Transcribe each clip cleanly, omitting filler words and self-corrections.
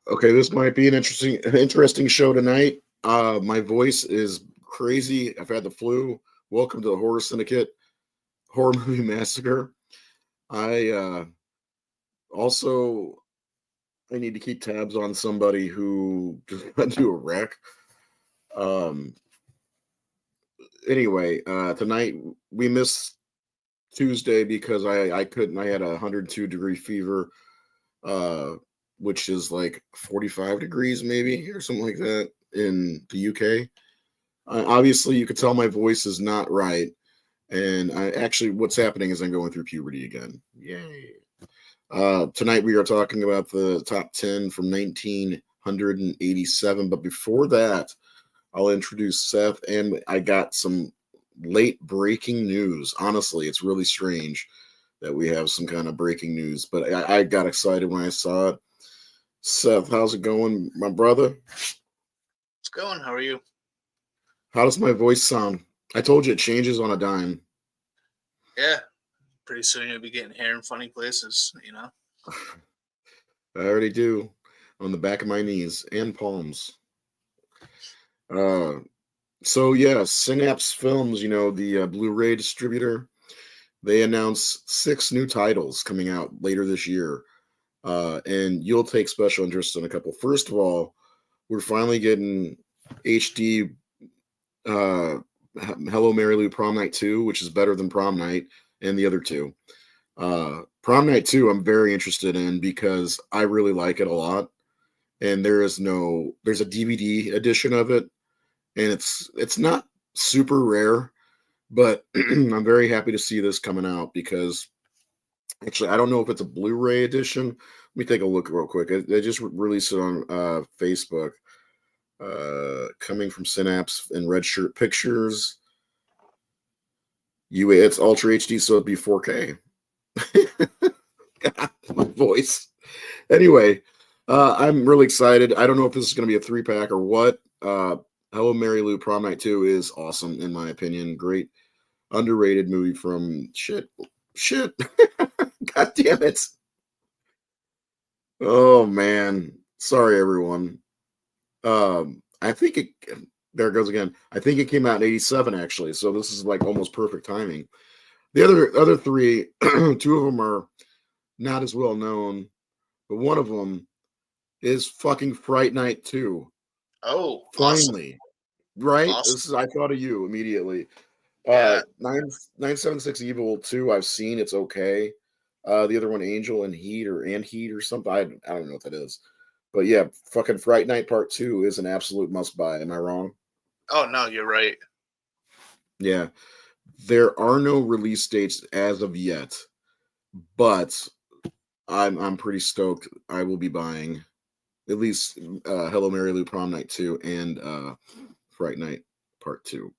Okay, this might be an interesting show tonight. My voice is crazy. I've had the flu. Welcome to the Horror Syndicate Horror Movie Massacre. I also I need to keep tabs on somebody who just went to a wreck. Um, anyway, tonight we missed Tuesday because I couldn't. I had a 102-degree fever, uh, which is like 45 degrees maybe or something like that in the UK. Obviously, you could tell my voice is not right, and what's happening is I'm going through puberty again. Yay! Tonight we are talking about the top 10 from 1987, but before that, I'll introduce Seth, and I got some late breaking news. Honestly, it's really strange that we have some kind of breaking news, but I got excited when I saw it. Seth, how's it going, my brother? It's going. How are you? How does my voice sound? I told you it changes on a dime. Yeah. Pretty soon you'll be getting hair in funny places. I already do on the back of my knees and palms. Uh, so yeah, Synapse Films, the Blu-ray distributor, they announced 6 new titles coming out later this year, and you'll take special interest in a couple. First of all, we're finally getting HD. Uh, Hello Mary Lou Prom Night 2, which is better than Prom Night and the other two. Prom Night 2, I'm very interested in because I really like it a lot. And there's a DVD edition of it, and it's not super rare, but I'm very happy to see this coming out because actually I don't know if it's a Blu-ray edition. Let me take a look real quick. They just released it on Facebook. Coming from Synapse and Red Shirt Pictures. It's Ultra HD, so it'd be 4K. God, my voice. Anyway, I'm really excited. I don't know if this is going to be a 3-pack or what. Hello, Mary Lou Prom Night 2 is awesome, in my opinion. Great, underrated movie from shit. God damn it. Oh, man. Sorry, everyone. I think it, there it goes again. I think it came out in 87, actually. So this is like almost perfect timing. The other three, 2 of them are not as well known, but one of them is fucking Fright Night 2. Oh, awesome. Finally, right? Awesome. I thought of you immediately. Yeah. 976 Evil 2, I've seen. It's okay. The other one, Angel and Heat or something. I don't know what that is. But yeah, fucking Fright Night Part 2 is an absolute must buy. Am I wrong? Oh, no, you're right. Yeah. There are no release dates as of yet, but I'm pretty stoked. I will be buying at least Hello Mary Lou Prom Night 2 and Fright Night Part 2.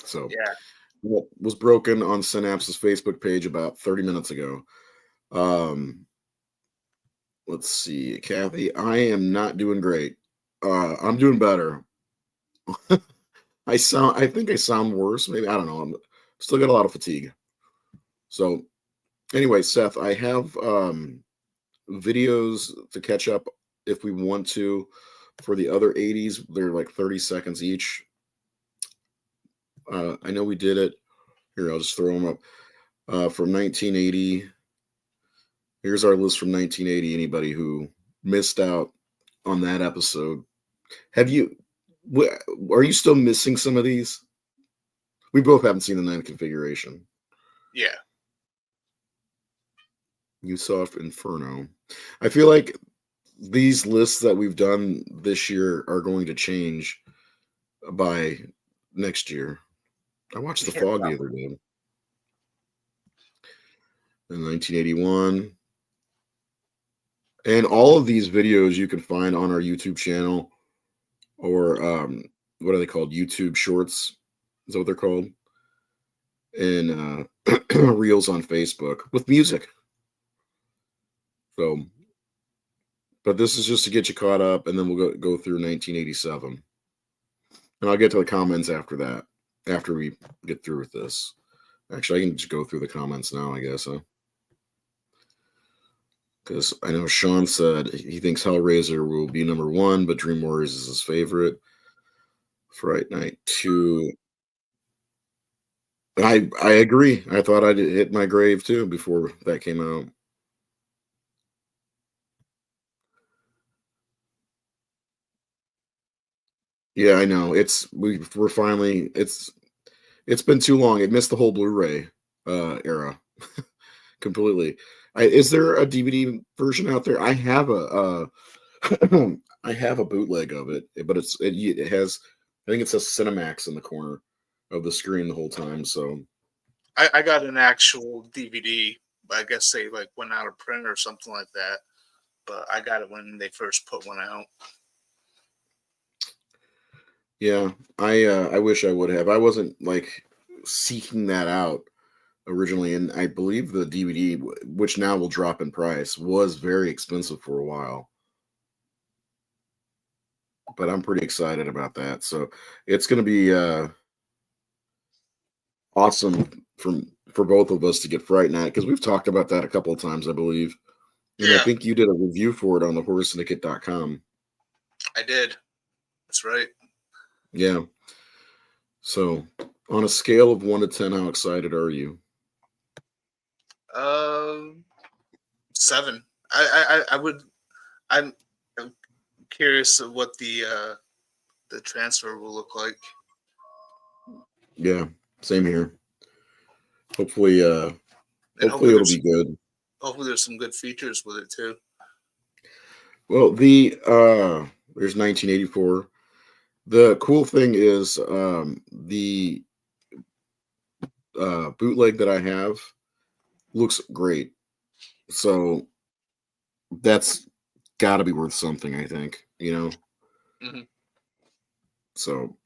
So Yeah. what was broken on Synapse's Facebook page about 30 minutes ago. Um, let's see, Kathy. I am not doing great. I'm doing better. I think I sound worse. Maybe I don't know. I'm still got a lot of fatigue. So anyway, Seth, I have videos to catch up if we want to for the other 80s. They're like 30 seconds each. I know we did it. Here, I'll just throw them up. From 1980. Here's our list from 1980. Anybody who missed out on that episode, are you still missing some of these? We both haven't seen the 9 configuration. Yeah. You saw Inferno. I feel like these lists that we've done this year are going to change by next year. I watched The Fog the other day. In 1981. And all of these videos you can find on our YouTube channel, or what are they called? YouTube Shorts. Is that what they're called? And Reels on Facebook with music. So, but this is just to get you caught up, and then we'll go through 1987. And I'll get to the comments after that, after we get through with this. Actually, I can just go through the comments now, I guess. Huh? Because I know Sean said he thinks Hellraiser will be number one, but Dream Warriors is his favorite. Fright Night 2. I agree. I thought I'd hit my grave too before that came out. Yeah, I know. We're finally it's been too long. It missed the whole Blu-ray era completely. Is there a DVD version out there? I have I have a bootleg of it, but it has, I think it says Cinemax in the corner of the screen the whole time. So I got an actual DVD. I guess they like went out of print or something like that. But I got it when they first put one out. yeah, I wish I would have. I wasn't like seeking that out originally, and I believe the DVD, which now will drop in price, was very expensive for a while. But I'm pretty excited about that. So it's going to be awesome for both of us to get Fright Night, because we've talked about that a couple of times, I believe. And I Yeah, think you did a review for it on the horrorsyndicate.com. I did. That's right. Yeah. So on a scale of 1 to 10, how excited are you? Um, 7. I would. I'm curious of what the transfer will look like. Yeah, same here. Hopefully, And hopefully it'll be good. hopefully there's some good features with it too. Well, there's 1984. The cool thing is the bootleg that I have looks great. So that's got to be worth something, I think, you know. Hmm. So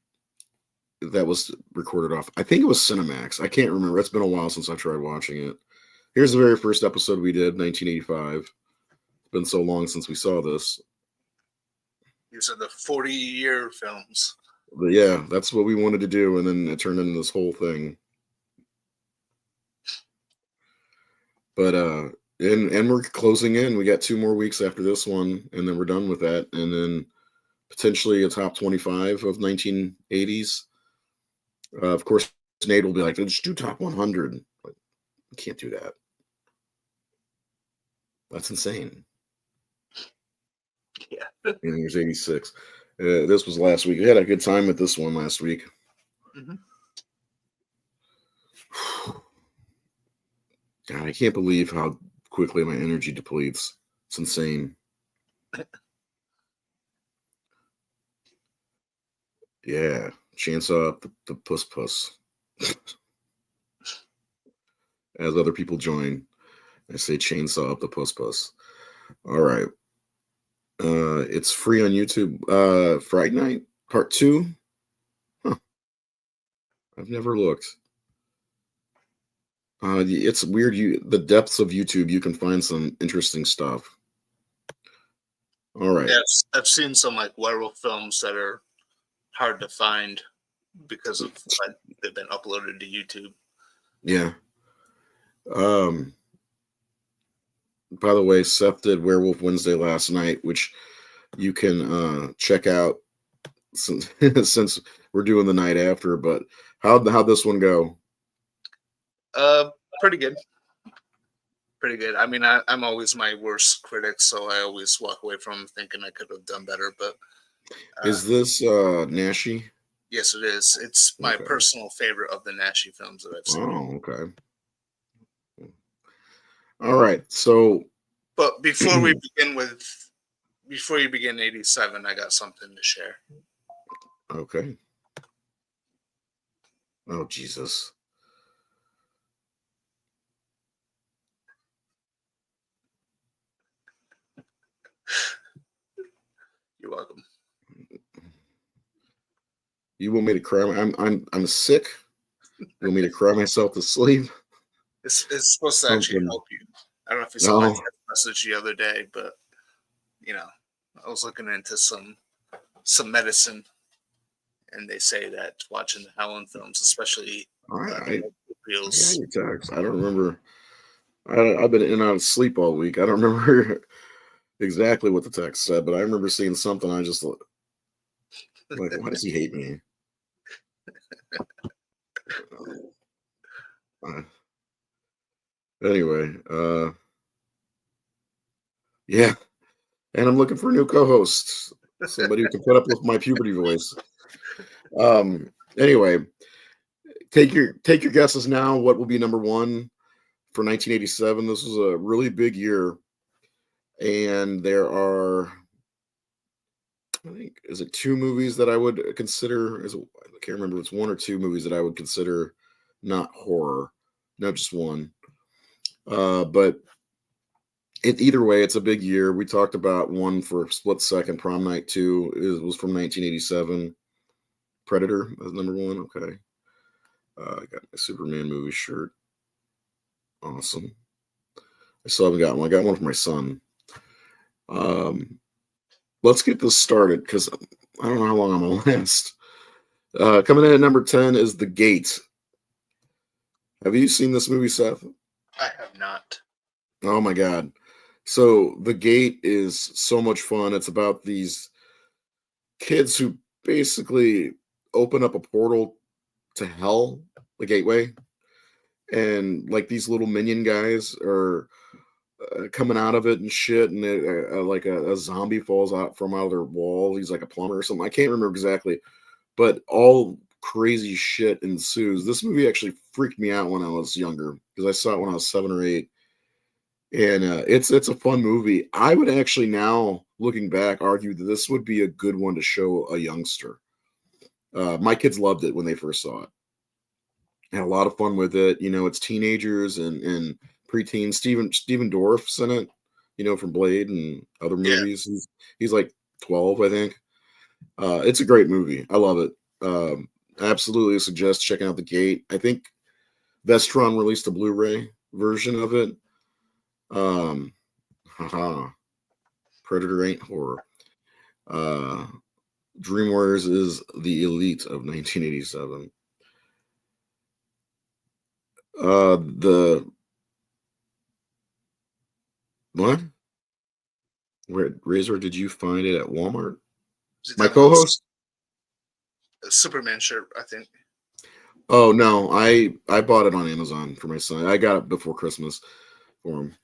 that was recorded off. I think it was Cinemax. I can't remember. It's been a while since I tried watching it. Here's the very first episode we did, 1985. It's been so long since we saw this. These are the 40-year films. But yeah, that's what we wanted to do, and then it turned into this whole thing. But and we're closing in. We got 2 more weeks after this one, and then we're done with that. And then potentially a top 25 of 1980s. Of course, Nate will be like, "Just do top 100." But you can't do that. That's insane. Yeah. And there's 86. This was last week. We had a good time with this one last week. Hmm. God, I can't believe how quickly my energy depletes. It's insane. Yeah, chainsaw up the puss puss. As other people join, I say chainsaw up the puss puss. All right. It's free on YouTube. Fright Night Part 2. Huh. I've never looked. It's weird. The depths of YouTube, you can find some interesting stuff. All right. Yeah, I've seen some like werewolf films that are hard to find because of what they've been uploaded to YouTube. Yeah. Um. By the way, Seth did Werewolf Wednesday last night, which you can check out since since we're doing the night after. But how'd this one go? Pretty good. Pretty good. I mean, I'm always my worst critic, so I always walk away from thinking I could have done better. But Is this Nashi? yes, it is. It's my Okay. personal favorite of the Nashi films that I've seen. Oh, okay. All right. So But before you begin 87, I got something to share. okay. Oh Jesus. You're welcome. You want me to cry? I'm sick. You want me to cry myself to sleep? It's supposed to actually Something. help you. I don't know if you saw my No. text message the other day, but you know, I was looking into some medicine, and they say that watching the Howland films, especially I the I got reels, your text. I don't remember. I've been in and out of sleep all week. I don't remember exactly what the text said, but I remember seeing something. I just like, why does he hate me? Uh, anyway, yeah, and I'm looking for a new co-host, somebody who can put up with my puberty voice. Anyway, take your guesses now. What will be number one for 1987? This was a really big year, and there are, I think, is it two movies that I would consider? I can't remember. It's one or two movies that I would consider not horror. No, just one. But either way, it's a big year. We talked about one for split second. Prom Night 2 was from 1987. Predator was number one. Okay. I got my Superman movie shirt. Awesome. I still haven't got one. I got one for my son. Let's get this started because I don't know how long I'm going to last. Coming in at number 10 is The Gate. Have you seen this movie, Seth? I have not. Oh my God. So The Gate is so much fun. It's about these kids who basically open up a portal to hell, the gateway. And like these little minion guys are coming out of it and shit. And like a zombie falls out of their wall. He's like a plumber or something. I can't remember exactly. But all crazy shit ensues. This movie actually freaked me out when I was younger because I saw it when I was 7 or 8. And it's a fun movie. I would actually now, looking back, argue that this would be a good one to show a youngster. My kids loved it when they first saw it. Had a lot of fun with it. You know, it's teenagers and preteens. Steven Dorff's in it, you know, from Blade and other movies. Yeah. He's like 12, I think. It's a great movie. I love it. Absolutely suggest checking out The Gate. I think Vestron released a Blu-ray version of it. Haha. Predator ain't horror. Dream Warriors is the elite of 1987. The what? Where Razor? Did you find it at Walmart? My co-host. A Superman shirt, I think. Oh no, I bought it on Amazon for my son. I got it before Christmas for him.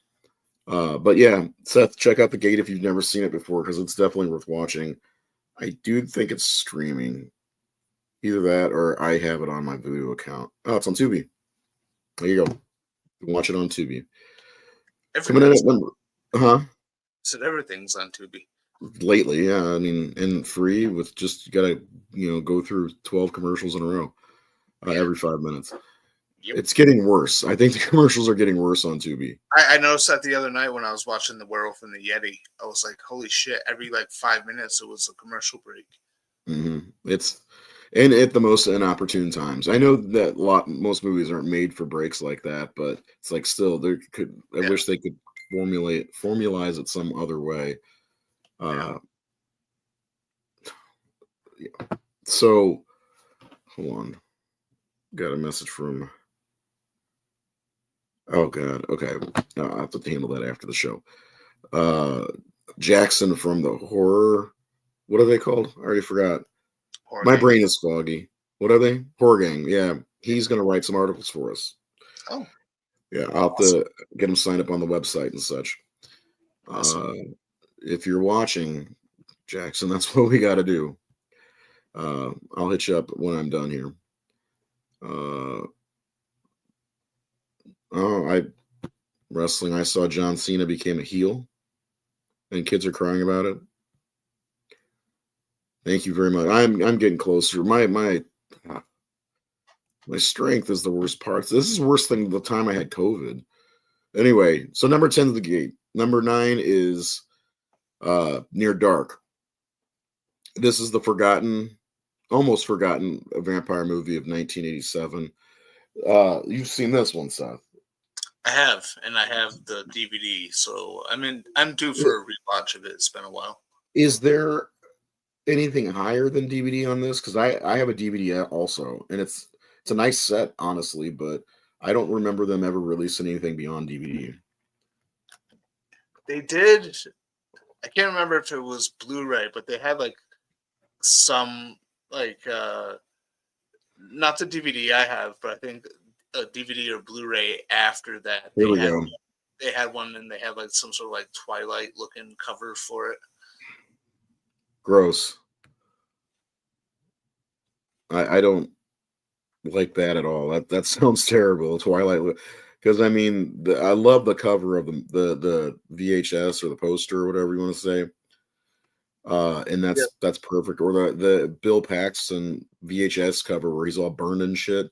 But yeah, Seth, check out The Gate if you've never seen it before because it's definitely worth watching. I do think it's streaming. Either that or I have it on my Vudu account. Oh, it's on Tubi. There you go. You can watch it on Tubi. Coming in at number, Said everything's on Tubi. Lately, yeah. I mean, and free with just you gotta go through 12 commercials in a row every 5 minutes. Yep. It's getting worse. I think the commercials are getting worse on Tubi. I noticed that the other night when I was watching The Werewolf and the Yeti. I was like, holy shit, every like 5 minutes it was a commercial break. Mm-hmm. It's and at the most inopportune times. I know that most movies aren't made for breaks like that, but it's like still I wish they could formalize it some other way. Yeah. So hold on. Got a message from oh god, okay. I'll have to handle that after the show. Jackson from the horror, what are they called? I already forgot. My brain is foggy. What are they? Horror Gang. Yeah. He's gonna write some articles for us. Oh. Yeah, I'll have to get him signed up on the website and such. Awesome. If you're watching, Jackson, that's what we gotta do. I'll hit you up when I'm done here. Wrestling. I saw John Cena became a heel, and kids are crying about it. Thank you very much. I'm getting closer. My strength is the worst part. This is worse than the time I had COVID. Anyway, so number 10 is The Gate. Number 9 is Near Dark. This is the almost forgotten vampire movie of 1987. You've seen this one, Seth. I have, and I have the DVD, so I'm due for a rewatch of it. It's been a while. Is there anything higher than DVD on this? Because I have a DVD also, and it's a nice set, honestly, but I don't remember them ever releasing anything beyond DVD. They did. I can't remember if it was Blu-ray, but they had like some like not the DVD I have, but I think a DVD or Blu-ray after that. Here we go. They had one and they had like some sort of like Twilight looking cover for it. Gross. I don't like that at all. That sounds terrible. Twilight, because I mean, I love the cover of the VHS or the poster or whatever you want to say. And Yeah. that's perfect. Or the Bill Paxton VHS cover where he's all burned and shit.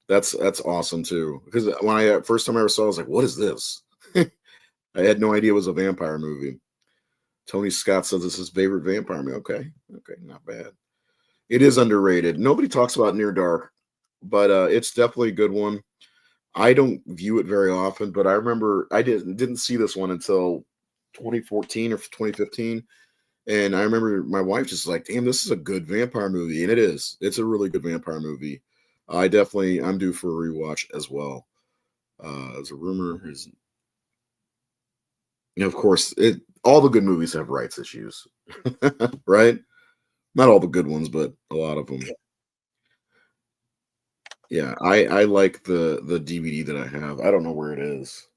That's awesome too. Because when I first time I ever saw it, I was like, what is this? I had no idea it was a vampire movie. Tony Scott says this is his favorite vampire movie. Okay, not bad. It is underrated. Nobody talks about Near Dark, but it's definitely a good one. I don't view it very often, but I remember I didn't see this one until 2014 or 2015. And I remember my wife just like, damn, this is a good vampire movie. And it is. It's a really good vampire movie. I'm due for a rewatch as well. There's a rumor. Of course, all the good movies have rights issues, right? Not all the good ones, but a lot of them. Yeah, I like the DVD that I have. I don't know where it is,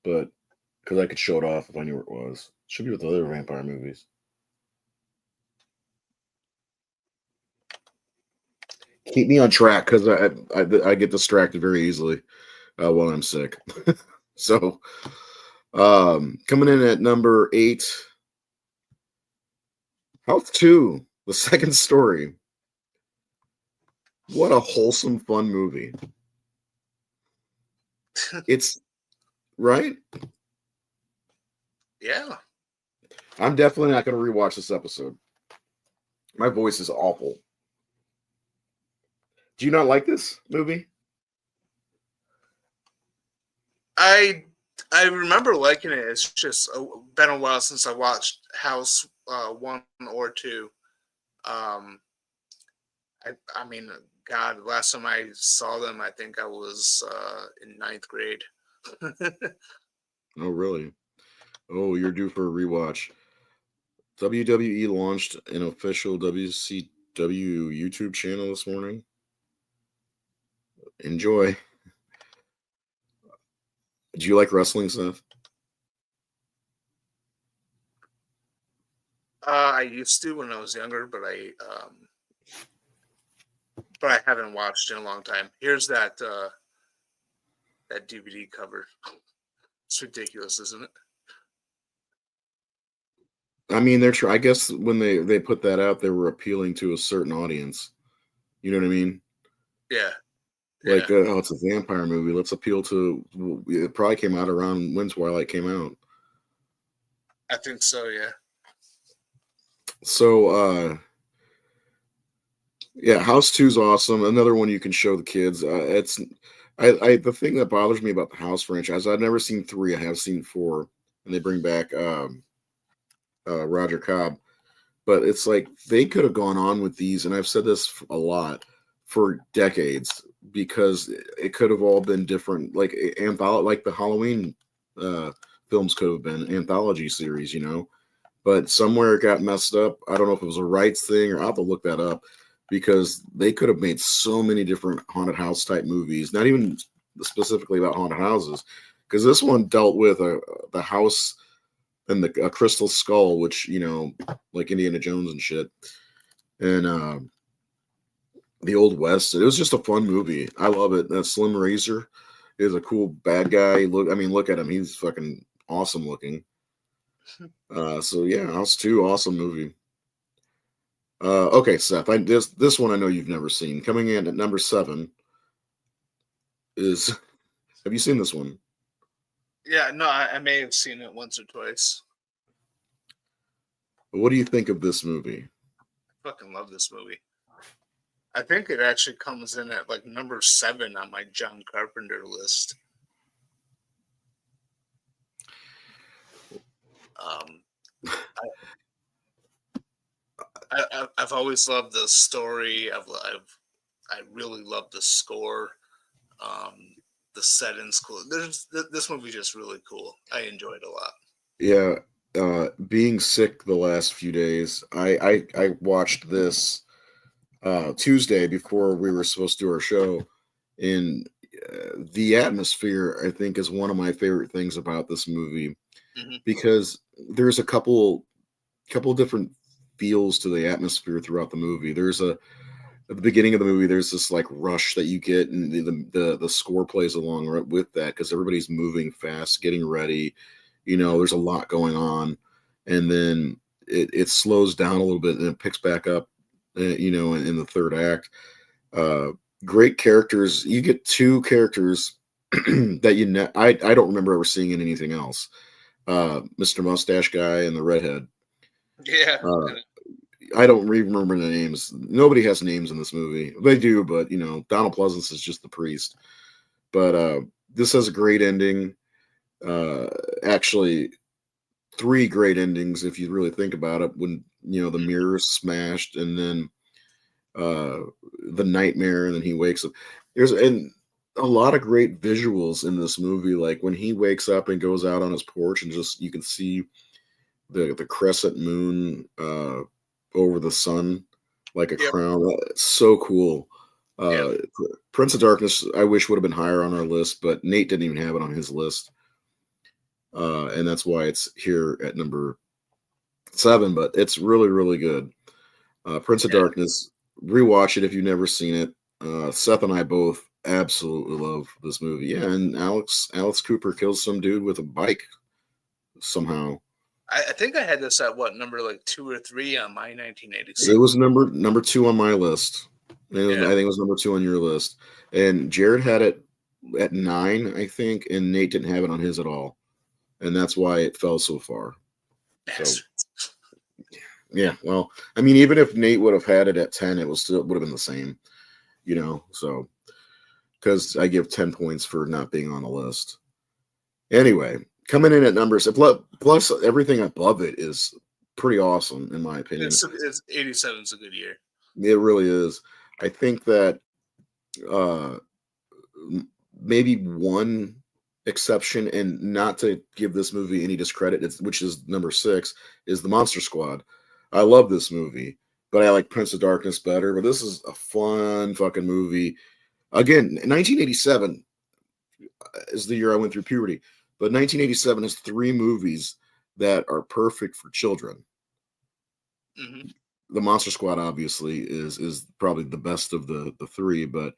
but because I could show it off if I knew where it was. Should be with the other vampire movies. Keep me on track because I get distracted very easily while I'm sick. So, coming in at number 8, House 2, the second story. What a wholesome, fun movie. It's right. Yeah. I'm definitely not going to rewatch this episode. My voice is awful. Do you not like this movie? I remember liking it. It's just been a while since I watched House 1 or 2. I mean, God, last time I saw them, I think I was in 9th grade. Oh, really? Oh, you're due for a rewatch. WWE launched an official WCW YouTube channel this morning. Enjoy. Do you like wrestling stuff? I used to when I was younger, but I haven't watched in a long time. Here's that that DVD cover. It's ridiculous, isn't it? I mean, I guess when they put that out, they were appealing to a certain audience. You know what I mean? Yeah. Like, Yeah. oh, it's a vampire movie. Let's appeal to. It probably came out around when Twilight came out. I think so, yeah. So, yeah, House 2 is awesome. Another one you can show the kids. The thing that bothers me about the House franchise, I've never seen 3. I have seen 4, and they bring back Roger Cobb. But it's like they could have gone on with these, and I've said this a lot for decades because it could have all been different, like like the Halloween films could have been anthology series, But somewhere it got messed up. I don't know if it was a rights thing or I'll have to look that up because they could have made so many different haunted house type movies, not even specifically about haunted houses, because this one dealt with the house and the crystal skull, which like Indiana Jones and shit, and the Old West. It was just a fun movie. I love it. Slim Razor is a cool bad guy. Look at him. He's fucking awesome looking. So yeah, House 2, awesome movie. Okay, Seth. This one I know you've never seen. Coming in at number 7 is. Have you seen this one? Yeah, no, I may have seen it once or twice. What do you think of this movie? I fucking love this movie. I think it actually comes in at like number 7 on my John Carpenter list. I've always loved the story. I really love the score. the setting's cool. This movie just really cool. I enjoyed it a lot. Yeah, being sick the last few days, I watched this Tuesday before we were supposed to do our show, and the atmosphere I think is one of my favorite things about this movie Hmm. because there's a couple different feels to the atmosphere throughout the movie. There's a at the beginning of the movie, there's this like rush that you get, and the score plays along with that because everybody's moving fast, getting ready. You know, there's a lot going on, and then it slows down a little bit and it picks back up. You know, in the third act, uh, great characters. You get two characters that I don't remember ever seeing in anything else. Mr. Mustache Guy and the redhead. Yeah, Uh, I don't remember the names. Nobody has names in this movie. They do, but you know, Donald Pleasance is just the priest. But this has a great ending. Uh, Actually, three great endings if you really think about it. When you know the mirror's smashed, and then uh, the nightmare, and then he wakes up. There's and a lot of great visuals in this movie. Like when he wakes up and goes out on his porch, and just you can see the crescent moon over the sun like a yep, crown. It's so cool. yep. Uh, Prince of Darkness, I wish would have been higher on our list, but Nate didn't even have it on his list, and that's why it's here at number 7. But it's really, really good. Prince of Yeah. Darkness, rewatch it if you've never seen it. Seth and I both absolutely love this movie. Yeah, and Alex Cooper kills some dude with a bike somehow. I think I had this at what number, like 2 or 3 on my It 1987. was number 2 on my list. I Yeah. think it was number 2 on your list. And Jared had it at 9, I think, and Nate didn't have it on his at all. And that's why it fell so far. So Yes. yeah, well, I mean, even if Nate would have had it at 10, it was still would have been the same, you know. So because I give 10 points for not being on the list. Anyway, coming in at numbers plus everything above it is pretty awesome in my opinion. It's 87 is a good year. It really is. I think that uh maybe one exception, and not to give this movie any discredit, which is number 6, is the Monster Squad. I love this movie, but I like Prince of Darkness better. But this is a fun fucking movie. Again, 1987 is the year I went through puberty, but 1987 has 3 movies that are perfect for children. Hmm. The Monster Squad obviously is probably the best of the 3, but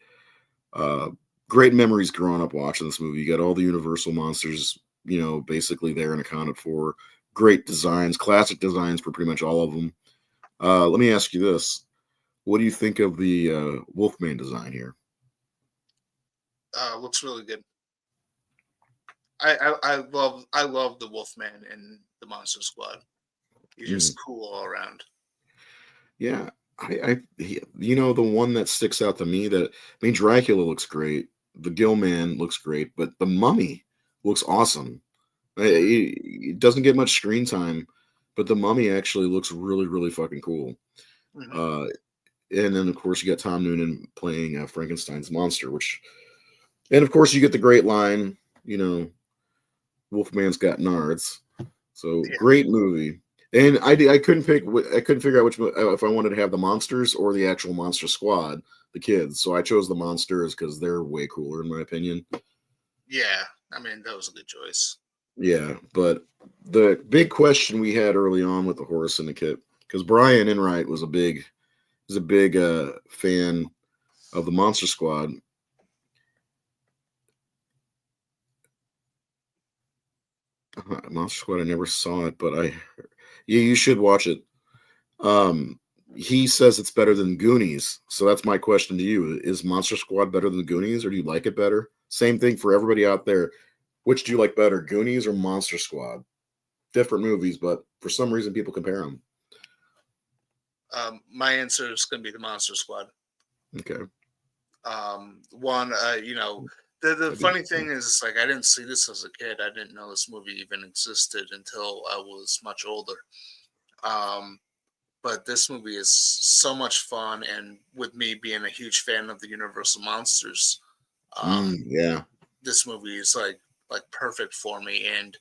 Uh, great memories growing up watching this movie. You got all the Universal monsters, you know, basically there and accounted for. Great designs, classic designs for pretty much all of them. Let me ask you this: what do you think of the Wolfman design here? Looks really good. I love the Wolfman and the Monster Squad. He's just Mhm. cool all around. Yeah, you know, the one that sticks out to me that I mean, Dracula looks great. The Gill Man looks great, but the Mummy looks awesome. It doesn't get much screen time, but the Mummy actually looks really, really fucking cool. Hmm. Uh, and then of course you got Tom Noonan playing Frankenstein's monster, and of course you get the great line, you know, Wolfman's got nards. So Yeah. great movie. And I couldn't pick. I couldn't figure out if I wanted to have the monsters or the actual Monster Squad, the kids. So I chose the monsters because they're way cooler in my opinion. Yeah. I mean, that was a good choice. Yeah, but the big question we had early on with the horror syndicate, because Brian Enright was a big fan of the Monster Squad. Monster Squad. I never saw it, but yeah, you should watch it. Um, he says it's better than Goonies, so that's my question to you: is Monster Squad better than Goonies, or do you like it better? Same thing for everybody out there. Which do you like better, Goonies or Monster Squad? Different movies, but for some reason people compare them. My answer is going to be the Monster Squad. Okay, One, the that'd be funny interesting. thing is, it's like I didn't see this as a kid. I didn't know this movie even existed until I was much older. Um, but this movie is so much fun, and with me being a huge fan of the Universal monsters, um, Yeah, this movie is like perfect for me, and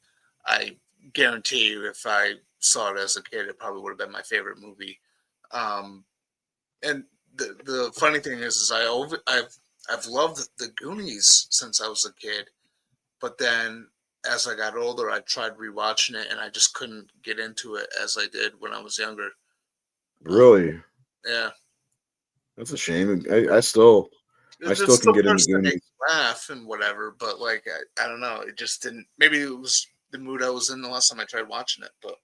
I guarantee you, if I saw it as a kid, it probably would have been my favorite movie. Um, and the funny thing is I've loved the Goonies since I was a kid, but then as I got older, I tried rewatching it, and I just couldn't get into it as I did when I was younger. Um, Really, yeah, that's a shame. I still it can still get into starts to make Goonies. me laugh and whatever, but like I don't know, it just didn't. Maybe it was the mood I was in the last time I tried watching it, but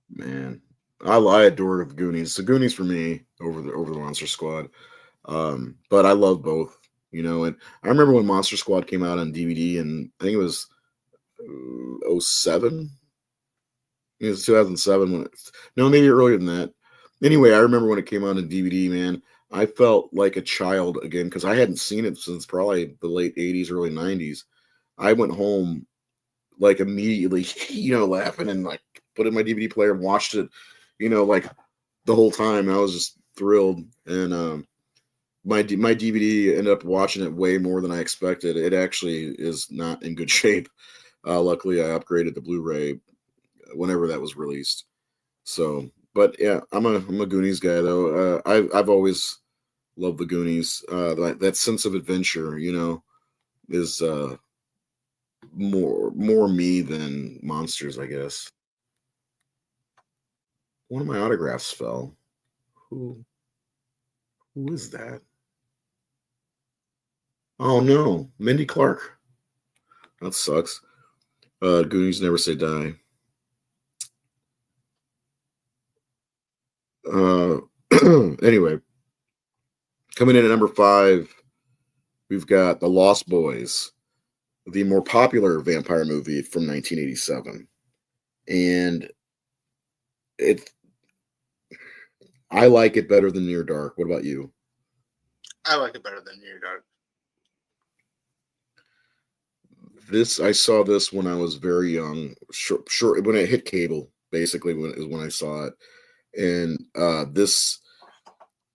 Man, I adore the Goonies. The Goonies for me over the Monster Squad. But I love both. And I remember when Monster Squad came out on DVD, and I think it was '07. It was 2007 no, maybe earlier than that. Anyway, I remember when it came out on DVD, man, I felt like a child again because I hadn't seen it since probably the late '80s, early '90s. I went home like immediately, laughing and like put in my DVD player and watched it, like the whole time. I was just thrilled. And my DVD ended up watching it way more than I expected. It actually is not in good shape. Luckily, I upgraded the Blu-ray whenever that was released. So, but yeah, I'm a Goonies guy though. I've always loved the Goonies. That sense of adventure, is more me than monsters, I guess. One of my autographs fell. Who who is that? Oh no, Mindy Clark. That sucks. Goonies never say die. Uh, anyway, coming in at number 5, we've got The Lost Boys, the more popular vampire movie from 1987, and it I like it better than Near Dark. What about you? I like it better than Near Dark. This I saw this when I was very young, sure when it hit cable, basically when I saw it, and this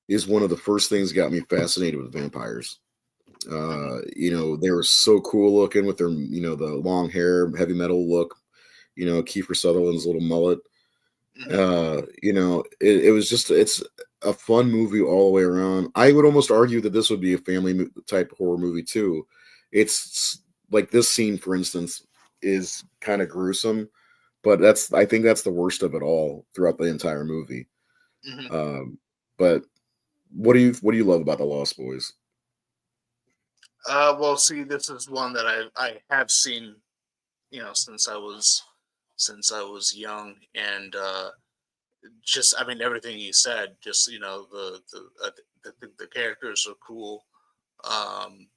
is one of the first things that got me fascinated with vampires. Hmm. They were so cool looking with their, the long hair, heavy metal look. Kiefer Sutherland's little mullet. Hmm. It was just it's a fun movie all the way around. I would almost argue that this would be a family type horror movie too. It's like this scene, for instance, is kind of gruesome, but I think that's the worst of it all throughout the entire movie. Hmm. But what do you love about the Lost Boys? Well, see, this is one that I have seen, since I was young, and just I mean everything you said. Just the characters are cool. Um,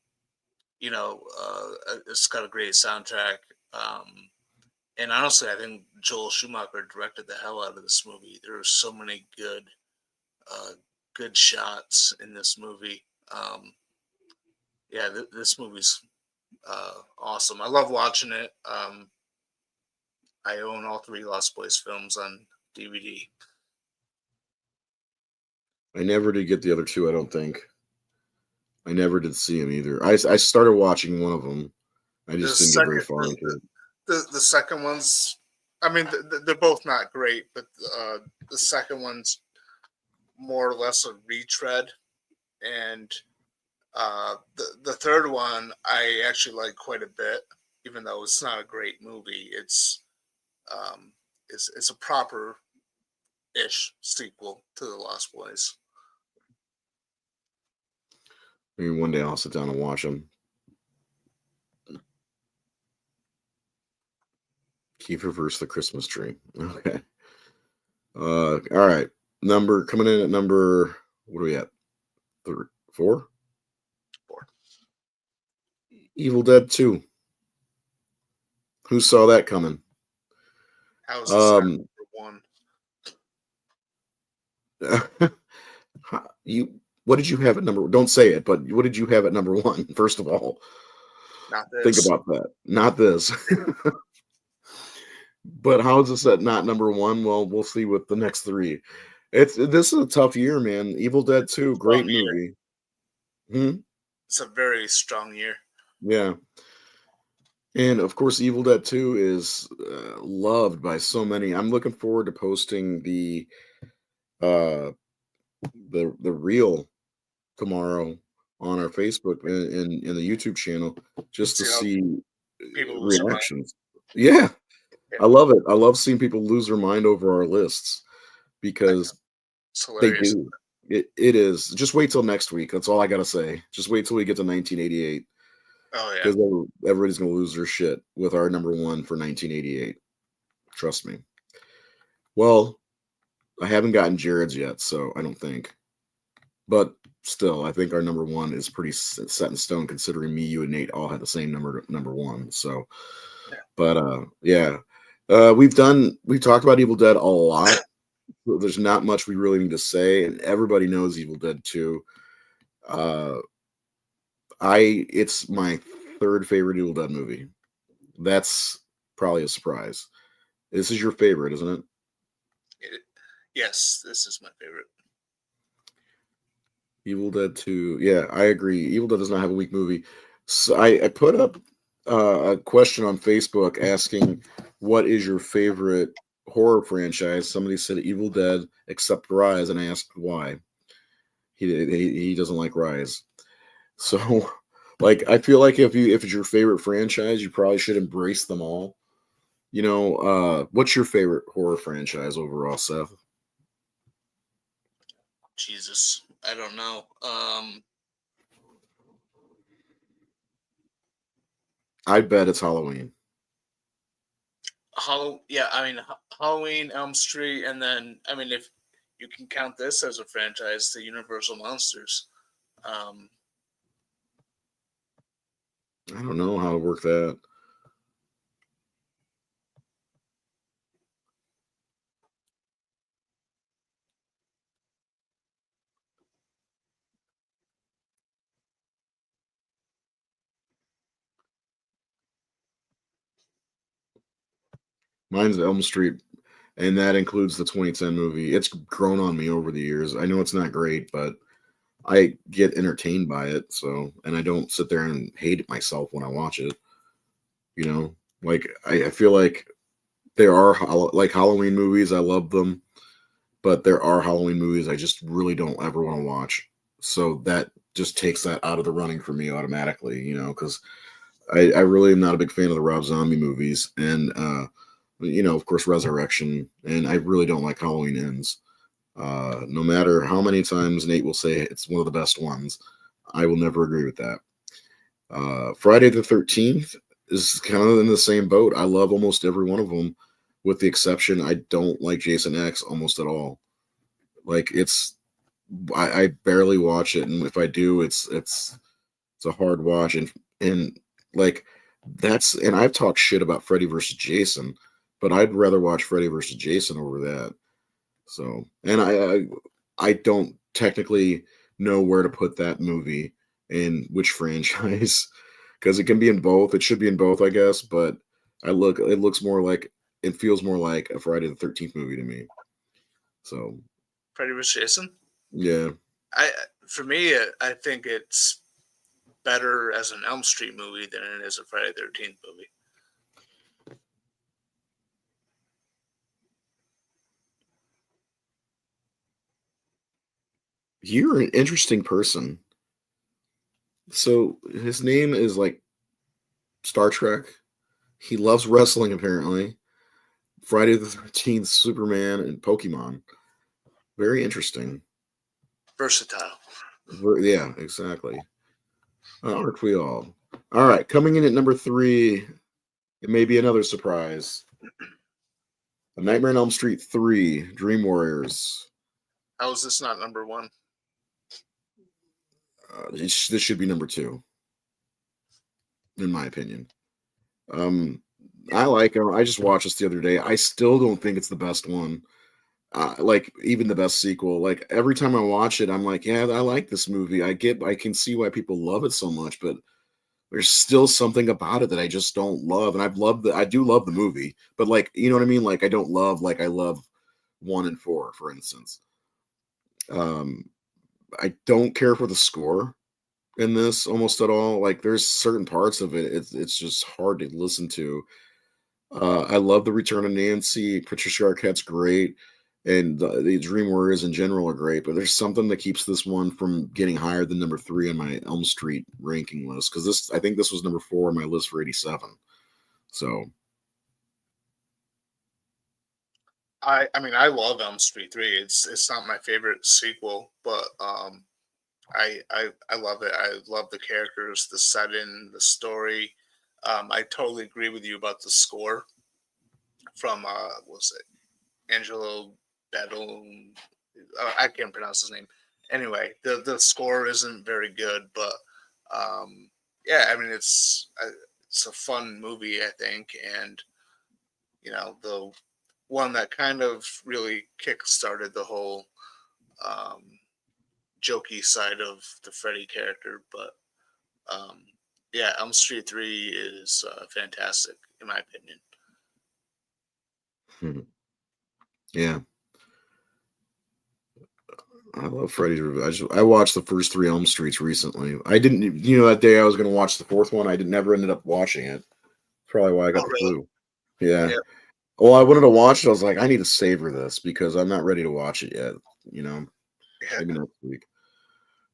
it's got a great soundtrack. And honestly, I think Joel Schumacher directed the hell out of this movie. There are so many uh, good shots in this movie. Yeah, this movie's awesome. I love watching it. I own all three Lost Boys films on DVD. I never did get the other two. I don't think I never did see them either. I started watching one of them. I The just didn't get very second, far into it. the second one's, I mean, they're both not great, but the second one's more or less a retread, and the third one I actually like quite a bit, even though it's not a great movie. Um, it's a proper ish sequel to the Lost Boys. Maybe one day I'll sit down and watch them. Kiefer versus the Christmas tree. Okay. All right. Number coming in at number. What are we at? 4. Four. Evil Dead 2. Who saw that coming? How's this at Um, number one? you. What did you have at number? Don't say it, but what did you have at number 1? First of all, Not think this. about that. Not this. But how is this at not number 1? Well, we'll see with the next 3. This is a tough year, man. Evil Dead 2, Strong great year. movie. Hmm? It's a very strong year. Yeah. And of course, Evil Dead 2 is loved by so many. I'm looking forward to posting uh, the reel tomorrow on our Facebook and in the YouTube channel just to See how see people lose their mind. reactions. Yeah, Yeah, I love it. I love seeing people lose their mind over our lists I know. because It's they hilarious. do. It is. Just wait till next week. That's all I gotta say. Just wait till we get to 1988 Oh yeah. because everybody's gonna lose their shit with our number one for 1988. Trust me. Well, I haven't gotten Jared's yet, so I don't think. But still, I think our number one is pretty set in stone, considering me, you, and Nate all had the same number one. So, Yeah. but yeah, we've talked about Evil Dead a lot. There's not much we really need to say, and everybody knows Evil Dead 2. Uh, it's my third favorite Evil Dead movie. That's probably a surprise. This is your favorite, isn't it? Yes, this is my favorite. Evil Dead 2. Yeah, I agree. Evil Dead does not have a weak movie. So I put up a question on Facebook asking, what is your favorite horror franchise? Somebody said Evil Dead, except Rise, and I asked why. He doesn't like Rise. So, like, I feel like if it's your favorite franchise, you probably should embrace them all. What's your favorite horror franchise overall, Seth? Jesus, I don't know. I bet it's Halloween. Yeah, I mean Halloween, Elm Street, and then I mean if you can count this as a franchise, the Universal Monsters. Um, I don't know how to work that. Mine's Elm Street, and that includes the 2010 movie. It's grown on me over the years. I know it's not great, but I get entertained by it. So, and I don't sit there and hate it myself when I watch it. You know, like I feel like there are like Halloween movies. I love them, but there are Halloween movies I just really don't ever want to watch. So that just takes that out of the running for me automatically. Because I really am not a big fan of the Rob Zombie movies, and of course, Resurrection, and I really don't like Halloween Ends. No matter how many times Nate will say it's one of the best ones, I will never agree with that. Friday the 13th is kind of in the same boat. I love almost every one of them, with the exception I don't like Jason X almost at all. Like I barely watch it, and if I do, it's a hard watch, and like and I've talked shit about Freddy versus Jason, but I'd rather watch Freddy versus Jason over that. So, and I don't technically know where to put that movie in which franchise because it can be in both. It should be in both, I guess, but it looks more like it feels more like a Friday the 13th movie to me. So, Freddy vs. Jason. yeah. I For me, I think it's better as an Elm Street movie than it is a Friday the 13th movie. You're an interesting person. So, his name is like Star Trek. He loves wrestling apparently. Friday the 13th, Superman, and Pokemon. Very interesting. Versatile. Yeah, exactly. Aren't we all? All right, coming in at number 3, it may be another surprise. A Nightmare on Elm Street 3, Dream Warriors. How is this not number one? This should be number 2, in my opinion. I like it. I just watched this the other day. I still don't think it's the best one. Like even the best sequel. Like every time I watch it, I'm like, yeah, I like this movie. I can see why people love it so much, but there's still something about it that I just don't love. And I do love the movie, but like, you know what I mean? Like I don't love like I love 1 and 4, for instance. Um, I don't care for the score. in this almost at all. Like there's certain parts of it, it's just hard to listen to. I love the return of Nancy. Patricia Arquette's great, and the Dream Warriors in general are great. But there's something that keeps this one from getting higher than number 3 on my Elm Street ranking list, because I think this was number 4 on my list for '87. So I mean, I love Elm Street 3. It's not my favorite sequel, but I love it. I love the characters, the setting, the story. I totally agree with you about the score from what was it Angelo Badum? I can't pronounce his name. Anyway, the score isn't very good, but yeah, I mean it's a fun movie, I think, and the one that kind of really kick started the whole um, jokey side of the Freddy character. But um, yeah, Elm Street 3 is fantastic in my opinion. hmm, yeah, I love Freddy's Revenge. I watched the first 3 Elm Streets recently. I didn't, that day I was going to watch the 4th one. I never ended up watching it. Probably why I got Oh, the really? flu. Yeah. Yeah, Well, I wanted to watch it. I was like, I need to savor this because I'm not ready to watch it yet. You know, yeah. maybe next week.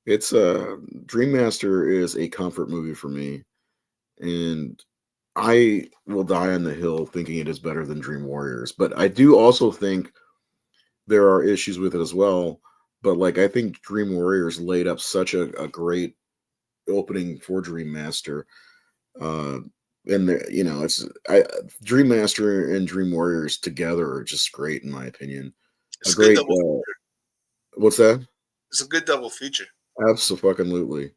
It's Dream Master is a comfort movie for me, and I will die on the hill thinking it is better than Dream Warriors. But I do also think there are issues with it as well. But like I think Dream Warriors laid up such a great opening for Dream Master. Uh and it's Dream Master and Dream Warriors together are just great in my opinion. A It's a good great double. what's that? It's a good double feature. Absolutely.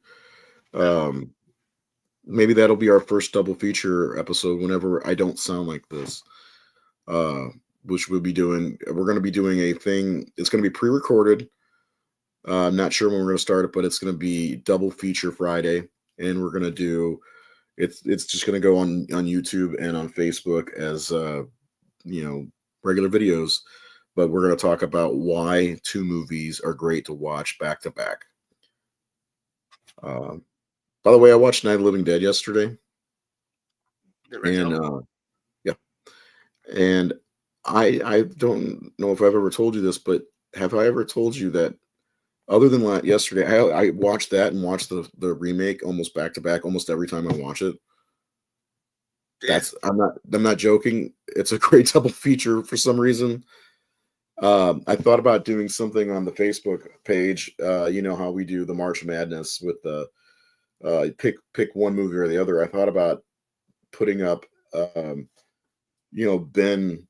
Yeah, Um maybe that'll be our first double feature episode whenever I don't sound like this. Uh which we're going to be doing a thing. It's going to be pre-recorded. I'm not sure when we're going to start it, but it's going to be double feature Friday, and we're going to do it's just going to go on YouTube and on Facebook as you know regular videos, but we're going to talk about why 2 movies are great to watch back to back. Uh, by the way, I watched Night of the Living Dead yesterday, the and original. yeah, and I don't know if I've ever told you this, but have I ever told you that other than yesterday, I watched that and watched the remake almost back to back almost every time I watch it. Yeah. I'm not joking. It's a great double feature for some reason. I thought about doing something on the Facebook page. You know how we do the March Madness with the pick one movie or the other. I thought about putting up, um, Ben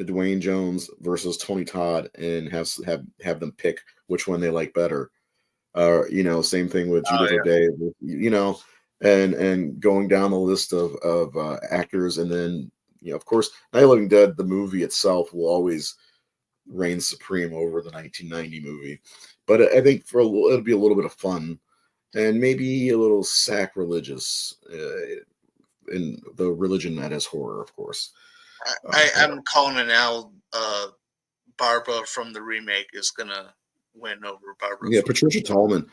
Dwayne Jones versus Tony Todd and have them pick which one they like better. Same thing with Oh Judith yeah. O'Dea, and going down the list of actors, and then of course, Night of the Living Dead, the movie itself, will always reign supreme over the 1990 movie. But I think it'll be a little bit of fun and maybe a little sacrilegious in the religion that is horror, of course. I'm calling it now. Barbara from the remake is gonna win over Barbara Yeah, from. Patricia Tallman.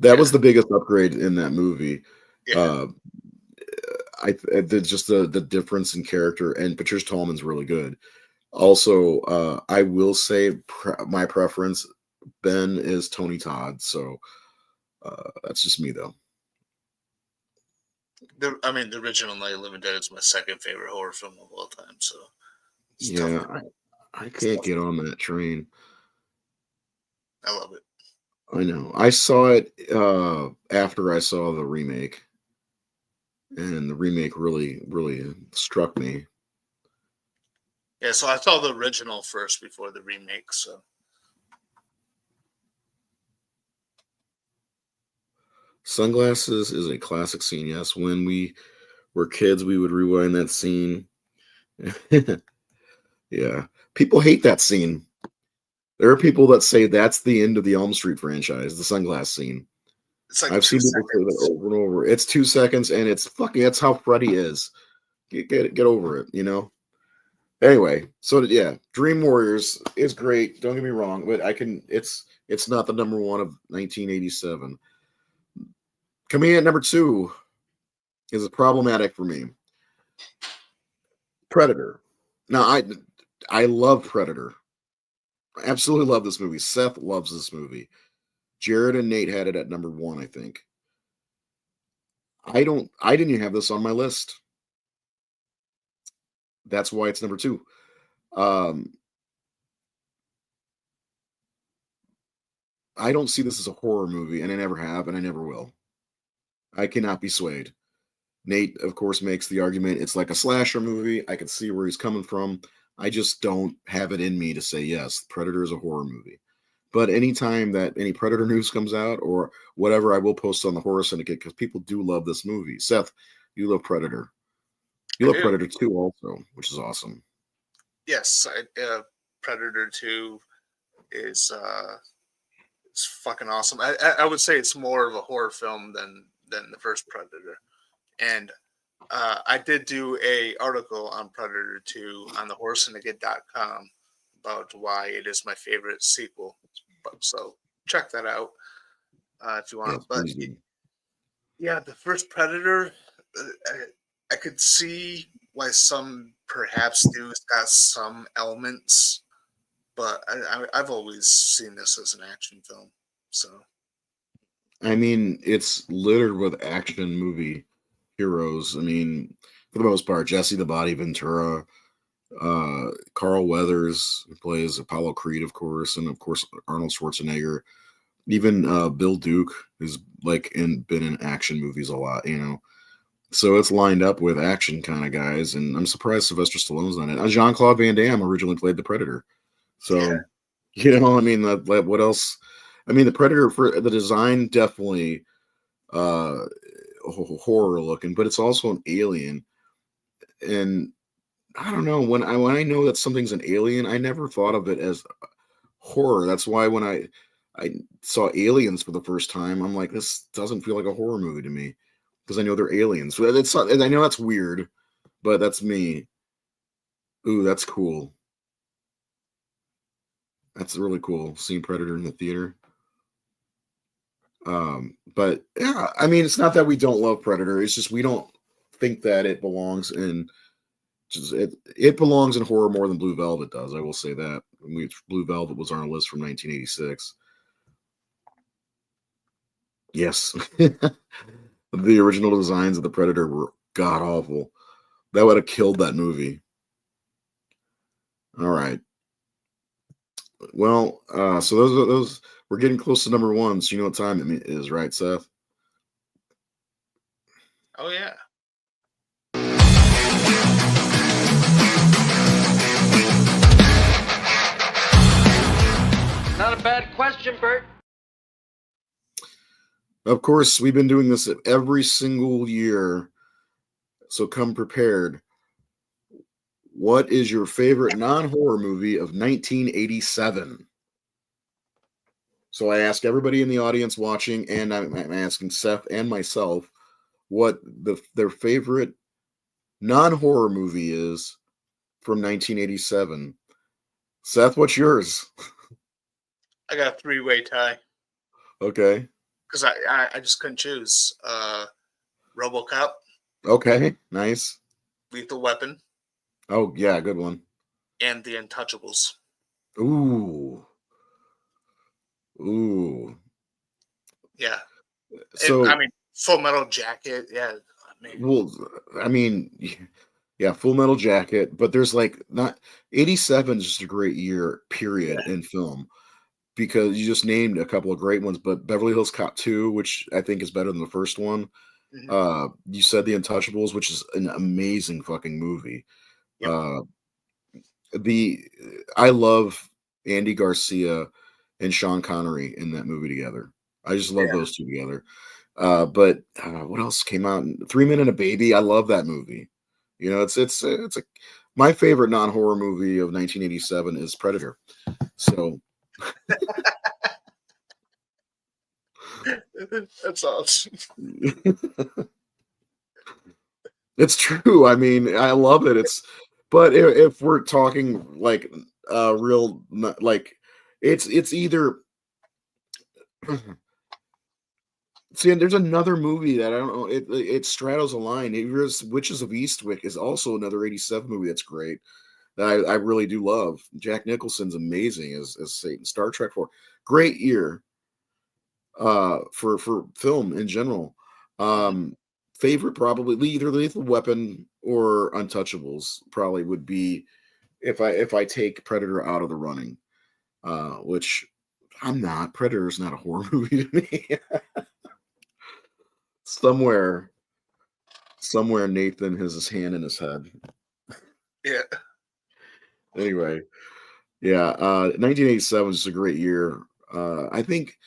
That was Yeah, the biggest upgrade in that movie. yeah. Uh, just the difference in character, and Patricia Tallman's really good. Also, I will say my preference, Ben is Tony Todd. So that's just me, though. I mean, the original Night of the Living Dead is my second favorite horror film of all time. So it's tough. Yeah, I It's can't tough. get on that train. I love it. I know. I saw it after I saw the remake, and the remake really, really struck me. Yeah, so I saw the original first before the remake. So Sunglasses is a classic scene. Yes, when we were kids, we would rewind that scene. Yeah, people hate that scene. There are people that say that's the end of the Elm Street franchise, the sunglass scene. it's like I've two seen people say that seconds. over and over. It's 2 seconds, and it's fucking. That's how Freddy is. Get over it. Anyway, so yeah, Dream Warriors is great. Don't get me wrong, but it's not the number one of 1987. Coming in at number 2 is problematic for me. Predator. Now, I love Predator. I absolutely love this movie. Seth loves this movie. Jared and Nate had it at number 1, I think. I didn't even have this on my list. That's why it's number 2. I don't see this as a horror movie, and I never have, and I never will. I cannot be swayed. Nate, of course, makes the argument it's like a slasher movie. I can see where he's coming from. I just don't have it in me to say, yes, Predator is a horror movie. But anytime that any Predator news comes out or whatever, I will post on the Horror Syndicate because people do love this movie. Seth, you love Predator. You love Predator 2 also, which is awesome. Yes, Predator 2 is it's fucking awesome. I would say it's more of a horror film than the first Predator. And I did do a article on Predator 2 on the horrorsyndicate.com about why it is my favorite sequel. So check that out if you want. Yes, but please do. yeah, the first Predator, I could see why some perhaps do got some elements, but I've always seen this as an action film. So I mean, it's littered with action movie heroes. I mean, for the most part, Jesse the Body Ventura, Carl Weathers, who plays Apollo Creed, of course, and of course Arnold Schwarzenegger. Even Bill Duke, who's like been in action movies a lot, you know. So it's lined up with action kind of guys, and I'm surprised Sylvester Stallone's on it. Jean-Claude Van Damme originally played the Predator, so yeah. you know, I mean, what else? I mean, the Predator for the design definitely horror looking, but it's also an alien, and I don't know when I know that something's an alien, I never thought of it as horror. That's why when I saw Aliens for the first time, I'm like, this doesn't feel like a horror movie to me because I know they're aliens. It's not, and I know that's weird, but that's me. Ooh, that's cool. That's really cool. Seeing Predator in the theater. But yeah, I mean, it's not that we don't love Predator. It's just we don't think that it belongs in. Just, it belongs in horror more than Blue Velvet does. I will say that. Blue Velvet was on our list from 1986. Yes, the original designs of the Predator were god awful. That would have killed that movie. All right. Well, so those we're getting close to number 1. So you know what time it is, right, Seth? Oh yeah. Not a bad question, Bert. Of course, we've been doing this every single year, so come prepared. What is your favorite non-horror movie of 1987? So I ask everybody in the audience watching, and I'm asking Seth and myself, what their favorite non-horror movie is from 1987. Seth, what's yours? I got a 3-way tie Okay. because I just couldn't choose. RoboCop, Okay. Nice. Lethal Weapon, Oh yeah, good one. and The Untouchables. Ooh. Ooh. Yeah. So I mean, Full Metal Jacket. Yeah. well, I mean, yeah, Full Metal Jacket, but there's like not 87 is just a great year, period, in film. Because you just named a couple of great ones, but Beverly Hills Cop 2, which I think is better than the first one. You said The Untouchables, which is an amazing fucking movie. Yep. I love Andy Garcia and Sean Connery in that movie together. I just love those two together. But what else came out? 3 Men and a Baby. I love that movie. You know, it's my favorite non-horror movie of 1987 is Predator. So That's awesome. it's true. I mean, I love it. But if we're talking like real, like it's either See, and there's another movie that I don't know. It straddles a line. Here's Witches of Eastwick is also another '87 movie that's great. That I really do love. Jack Nicholson's amazing as Satan. Star Trek 4, great year for film in general. Mhm. Favorite probably either Lethal Weapon or Untouchables probably would be if I take Predator out of the running, which I'm not. Predator's not a horror movie to me. somewhere somewhere Nathan has his hand in his head. Yeah. Anyway, yeah, 1987 is just a great year. I think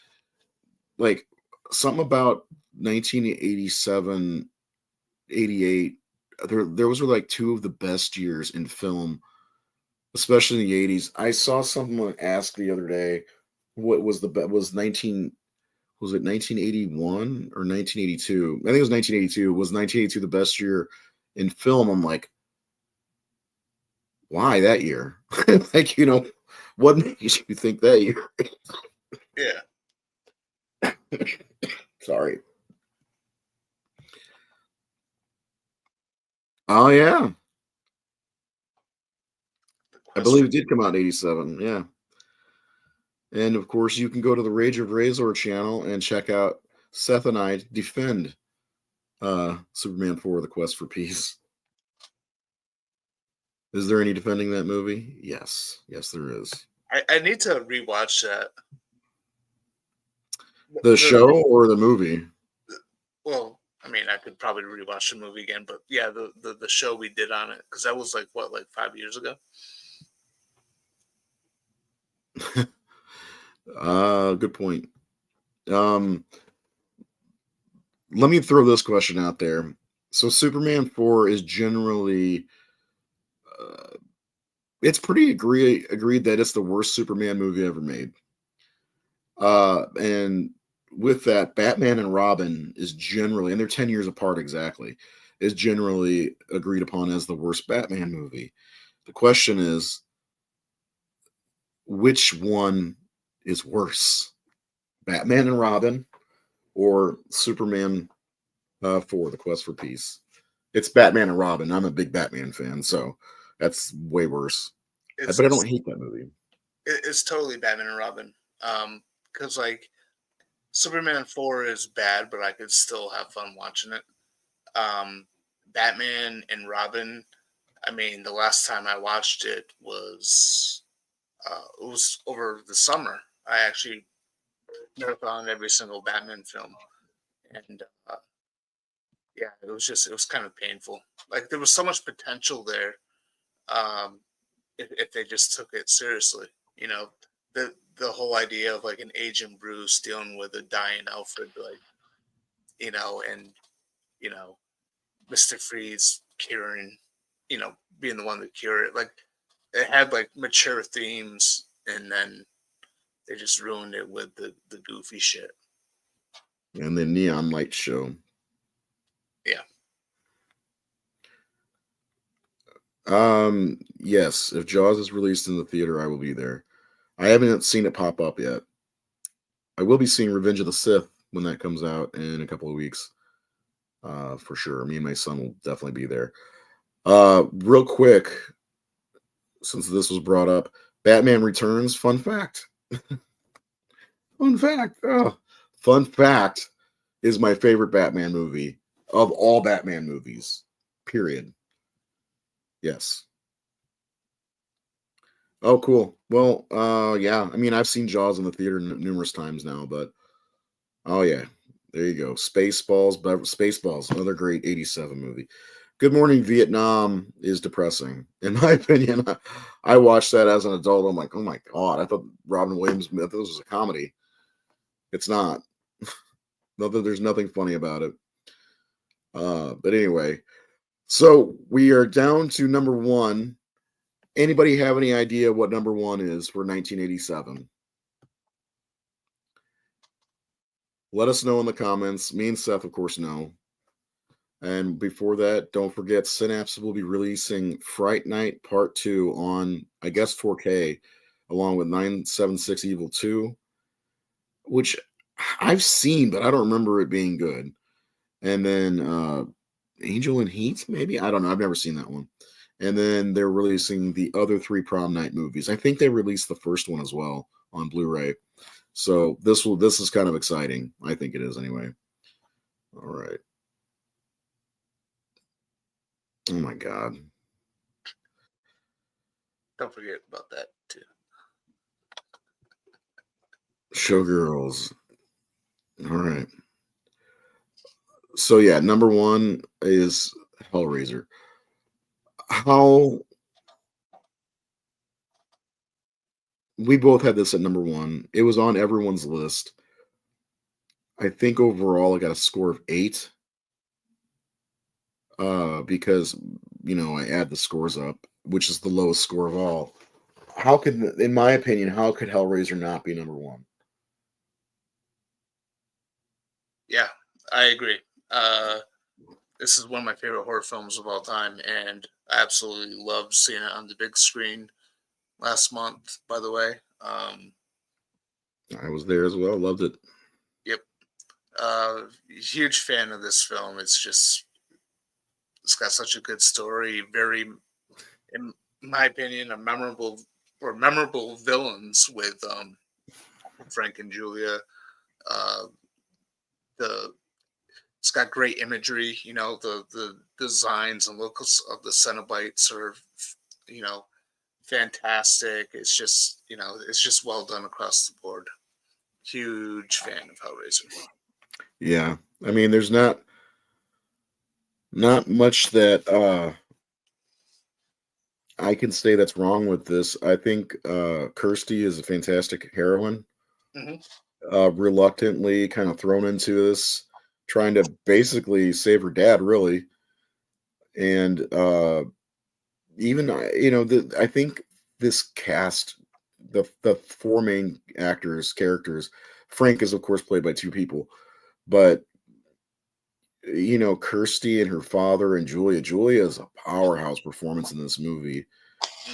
like something about 1987, 88. Those were like two of the best years in film, especially in the 80s. I saw someone ask the other day what was the was 19 was it 1981 or 1982? I think it was 1982. Was 1982 the best year in film? I'm like, why that year? Like, what makes you think that year? Yeah. Sorry. Oh yeah, The I Quest believe for it did come out in '87. Yeah, and of course you can go to the Rage of Razor channel and check out Seth and I defend Superman 4: The Quest for Peace. Is there any defending that movie? Yes, yes, there is. I need to rewatch that. The The show or the movie? Well, I mean, I could probably rewatch the movie again, but yeah, the show we did on it, because that was like what, like 5 years ago. Good point. Um, Let me throw this question out there. So Superman 4 is generally uh, it's pretty agreed that it's the worst Superman movie ever made. And with that, Batman and Robin is generally, and they're 10 years apart exactly, is generally agreed upon as the worst Batman movie. The question is, which one is worse? Batman and Robin or Superman 4, The Quest for Peace? It's Batman and Robin. I'm a big Batman fan, so that's way worse. It's But I don't it's, hate that movie. it's totally Batman and Robin. Because like Superman 4 is bad, but I could still have fun watching it. Um, Batman and Robin. I mean, the last time I watched it was over the summer. I actually marathoned every single Batman film, and yeah, it was kind of painful. Like there was so much potential there, um, if they just took it seriously. You know, the whole idea of like an aging Bruce dealing with a dying Alfred, like and you know, Mister Freeze curing, being the one to cure it. Like it had like mature themes, and then they just ruined it with the goofy shit. And the Neon Light Show. Yeah. Yes, if Jaws is released in the theater, I will be there. I haven't seen it pop up yet. I will be seeing Revenge of the Sith when that comes out in a couple of weeks. For sure. Me and my son will definitely be there. Real quick, since this was brought up, Batman Returns, fun fact. Fun fact. Oh, fun fact is my favorite Batman movie of all Batman movies. Period. Yes. Oh, cool. Well, yeah. I mean, I've seen Jaws in the theater numerous times now, but oh yeah, there you go. Spaceballs, another great '87 movie. Good Morning Vietnam is depressing, in my opinion. I watched that as an adult. I'm like, oh my god, I thought Robin Williams. I thought this was a comedy. It's not. There's nothing funny about it. But anyway, so we are down to number one. Anybody have any idea what number one is for 1987? Let us know in the comments. Me and Seth, of course, know. And before that, don't forget Synapse will be releasing Fright Night Part 2 on, I guess, 4K, along with 976 Evil 2, which I've seen, but I don't remember it being good. And then Angel and Heat, maybe, I don't know. I've never seen that one. And then they're releasing the other three prom night movies. I think they released the first one as well on Blu-ray. So this is kind of exciting. I think it is anyway. All right. Oh my God. Don't forget about that too. Showgirls. All right. So yeah, number one is Hellraiser. How we both had this at number one. It was on everyone's list. I think overall I got a score of 8. Because I add the scores up, which is the lowest score of all. How could, in my opinion, how could Hellraiser not be number one? Yeah, I agree. This is one of my favorite horror films of all time, and I absolutely loved seeing it on the big screen last month. By the way, I was there as well. Loved it. yep, huge fan of this film. It's got such a good story. Very, in my opinion, memorable villains with Frank and Julia. Uh, the It's got great imagery. The designs and looks of the Cenobites are, fantastic. It's just well done across the board. Huge fan of Hellraiser. Yeah, I mean, there's not much that I can say that's wrong with this. I think Kirsty is a fantastic heroine. Hmm. Reluctantly kind of thrown into this, trying to basically save her dad, really. And even I think this cast, the four main characters, Frank is of course played by 2 people, but Kirsty and her father and Julia is a powerhouse performance in this movie.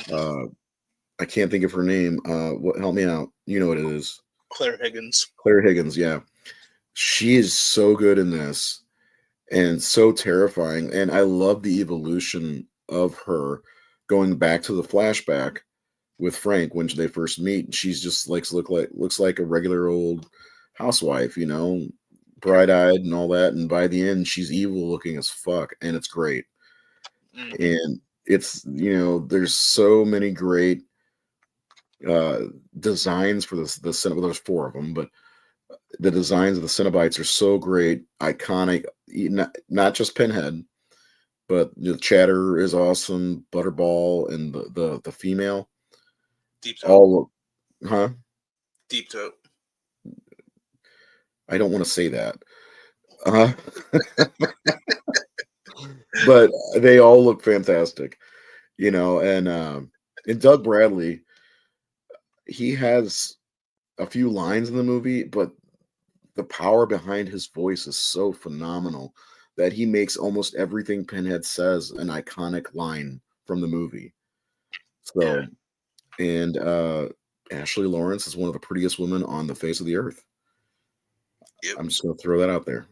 Hmm. I can't think of her name. What, help me out? You know what it is. Claire Higgins. Claire Higgins, yeah. She is so good in this and so terrifying. And I love the evolution of her going back to the flashback with Frank when they first meet. She's just looks like a regular old housewife, bright-eyed and all that. And by the end, she's evil looking as fuck, and it's great. Hmm. And it's there's so many great designs for the Cenobite. There's 4 of them, but the designs of the Cenobites are so great, iconic. Not just Pinhead, but the Chatter is awesome. Butterball and the female, Deep Throat. all, huh? Deep Throat. I don't want to say that, but they all look fantastic, and Doug Bradley, he has a few lines in the movie, but the power behind his voice is so phenomenal that he makes almost everything Pinhead says an iconic line from the movie. So, and Ashley Lawrence is one of the prettiest women on the face of the earth. Yep. I'm just going to throw that out there.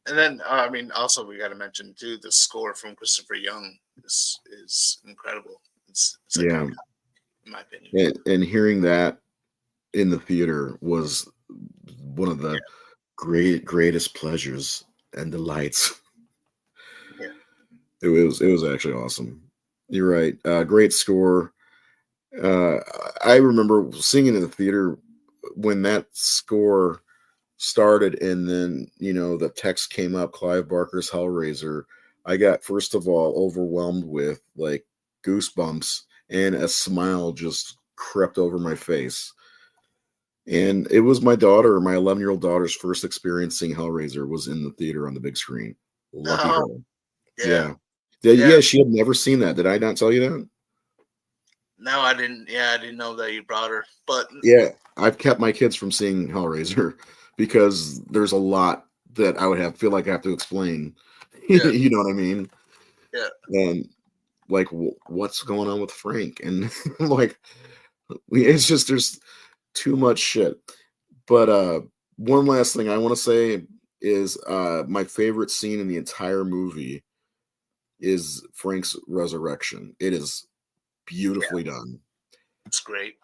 And then, also we got to mention too, the score from Christopher Young is incredible. It's Yeah. iconic, in my opinion. And hearing that in the theater was one of the greatest pleasures and delights. Yeah. It was actually awesome. You're right. Great score. I remember singing in the theater when that score started, and then the text came up, Clive Barker's Hellraiser. I got, first of all, overwhelmed with like goosebumps, and a smile just crept over my face. And it was my 11-year-old daughter's first experience seeing Hellraiser was in the theater on the big screen. Lucky her. Yeah. Yeah, she had never seen that. Did I not tell you that? No, I didn't. Yeah, I didn't know that you brought her. But Yeah, I've kept my kids from seeing Hellraiser because there's a lot that I would feel like I have to explain. Yeah. You know what I mean? Yeah. And like, what's going on with Frank? And like, it's just there's too much shit. But one last thing I want to say is my favorite scene in the entire movie is Frank's resurrection. It is beautifully done. It's great.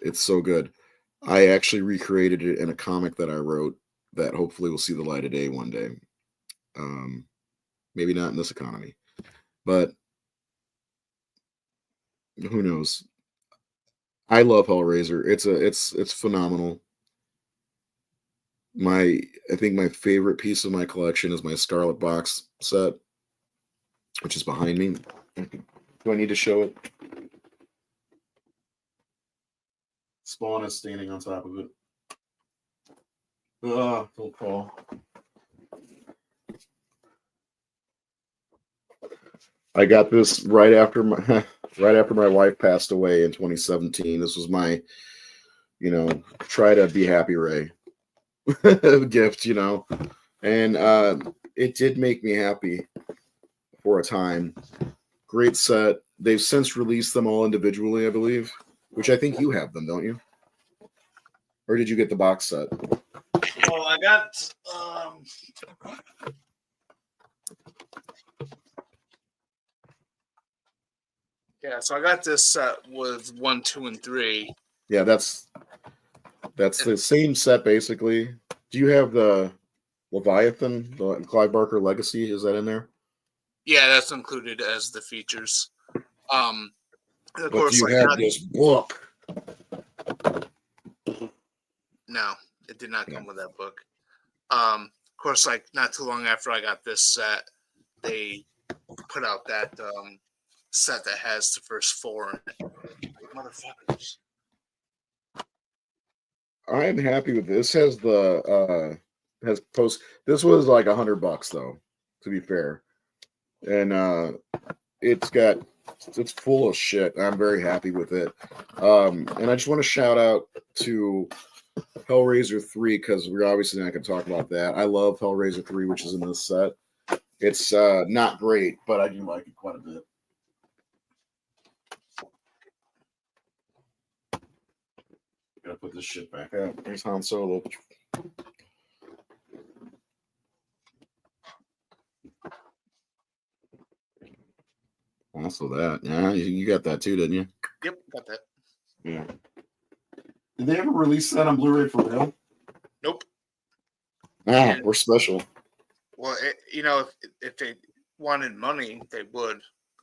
It's so good. I actually recreated it in a comic that I wrote that hopefully will see the light of day one day. Maybe not in this economy, but who knows? I love Hellraiser. It's phenomenal. I think my favorite piece of my collection is my Scarlet Box set, which is behind me. Do I need to show it? Spawn is standing on top of it. Don't fall. I got this right after my wife passed away in 2017. This was my, try to be happy Ray gift, and it did make me happy for a time. Great set. They've since released them all individually, I believe, which I think you have them, don't you? Or did you get the box set? Oh, I got yeah, so I got this set with 1, 2, and 3. Yeah, that's the same set basically. Do you have the Leviathan, the Clive Barker Legacy? Is that in there? Yeah, that's included as the features. Of But course, do you like, have this book? no, it did not come with that book. Of course, like not too long after I got this set, they put out that set that has the first 4 in it. Motherfuckers. I'm happy with this. Has the has post. This was like $100 though, to be fair, and it's full of shit. I'm very happy with it. And I just want to shout out to Hellraiser 3 because we're obviously not going to talk about that. I love Hellraiser 3, which is in this set. It's not great, but I do like it quite a bit. Gotta put this shit back out. There's Han Solo. Also that. Yeah, you got that too, didn't you? Yep, got that. Yeah. Did they ever release that on Blu-ray for real? Nope. We're special. Well, if they wanted money, they would,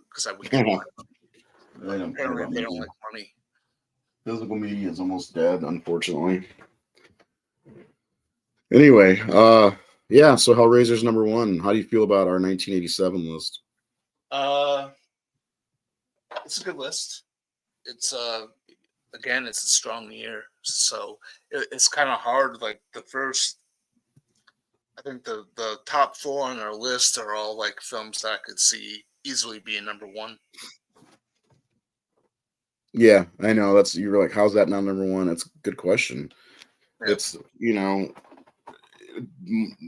because I would. They Apparently, they don't like money. Physical media is almost dead, unfortunately. Anyway, yeah, so Hellraiser's number 1. How do you feel about our 1987 list? It's a good list. It's again, it's a strong year, so it's kind of hard. Like the first, I think the top 4 on our list are all like films that I could see easily being number 1. Yeah, I know. You're like, how's that not number 1? That's a good question. Yeah. It's